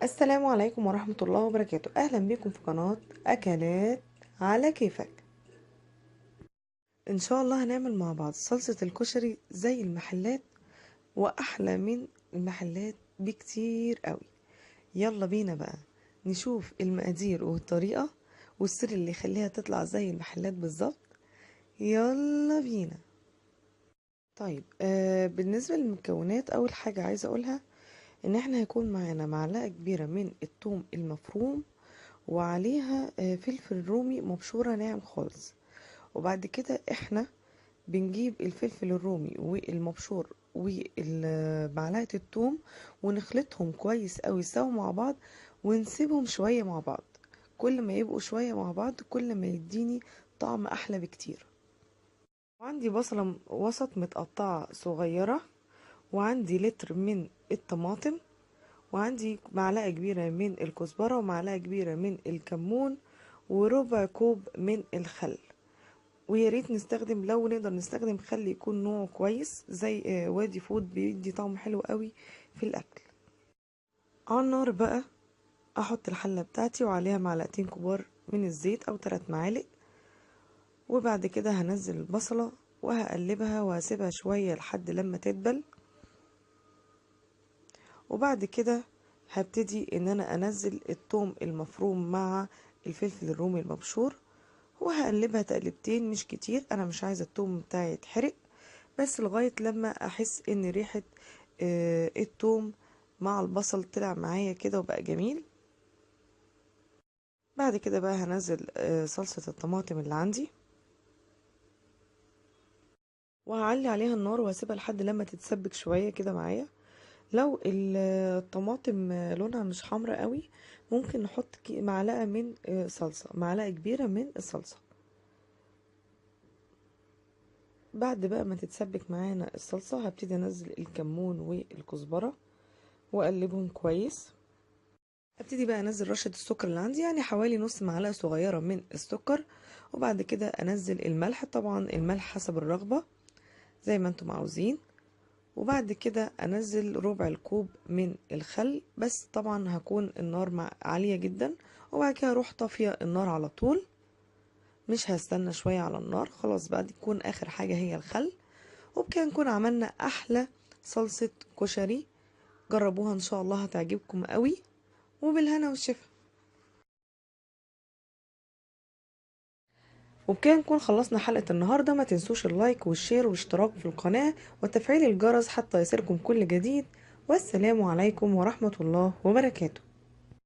السلام عليكم ورحمة الله وبركاته. أهلا بكم في قناة أكلات على كيفك. إن شاء الله هنعمل مع بعض صلصة الكشري زي المحلات وأحلى من المحلات بكتير قوي. يلا بينا بقى نشوف المقادير والطريقة والسر اللي يخليها تطلع زي المحلات بالظبط. يلا بينا. طيب بالنسبة للمكونات، أول حاجة عايزة أقولها إن احنا هيكون معانا معلقة كبيرة من الثوم المفروم، وعليها فلفل رومي مبشورة ناعم خالص. وبعد كده احنا بنجيب الفلفل الرومي والمبشور ومعلقة الثوم ونخلطهم كويس قوي سوا مع بعض، ونسيبهم شوية مع بعض. كل ما يبقوا شوية مع بعض كل ما يديني طعم احلى بكتير. وعندي بصلة وسط متقطعة صغيرة، وعندي لتر من الطماطم، وعندي معلقة كبيرة من الكزبرة ومعلقة كبيرة من الكمون وربع كوب من الخل. ويا ريت نستخدم، لو نقدر نستخدم خل يكون نوعه كويس زي وادي فود، بيدي طعم حلو قوي في الاكل. على النار بقى احط الحلة بتاعتي وعليها معلقتين كبار من الزيت او 3 معالق، وبعد كده هنزل البصلة وهقلبها وهسيبها شوية لحد لما تدبل. وبعد كده هبتدي ان انا انزل الثوم المفروم مع الفلفل الرومي المبشور، وهقلبها تقلبتين مش كتير. انا مش عايزه الثوم بتاعي يتحرق، بس لغايه لما احس ان ريحه الثوم مع البصل طلع معايا كده وبقى جميل. بعد كده بقى هنزل صلصه الطماطم اللي عندي، وهعلي عليها النار وهسيبها لحد لما تتسبك شويه كده معايا. لو الطماطم لونها مش حمرا قوي ممكن نحط معلقة من صلصة، معلقة كبيرة من الصلصة. بعد بقى ما تتسبك معانا الصلصة هبتدي انزل الكمون والكزبرة واقلبهم كويس. ابتدي بقى انزل رشة السكر اللي عندي، يعني حوالي نص معلقة صغيرة من السكر. وبعد كده انزل الملح، طبعا الملح حسب الرغبة زي ما انتم عاوزين. وبعد كده انزل ربع الكوب من الخل، بس طبعا هكون النار عالية جدا. وبعد كده اروح طافية النار على طول، مش هستنى شوية على النار. خلاص بقى دي تكون اخر حاجة هي الخل. وبكده نكون عملنا احلى صلصة كشري. جربوها ان شاء الله هتعجبكم قوي، وبالهنا والشفا. وبكده نكون خلصنا حلقة النهاردة. ما تنسوش اللايك والشير والاشتراك في القناة وتفعيل الجرس حتى يصلكم كل جديد. والسلام عليكم ورحمة الله وبركاته.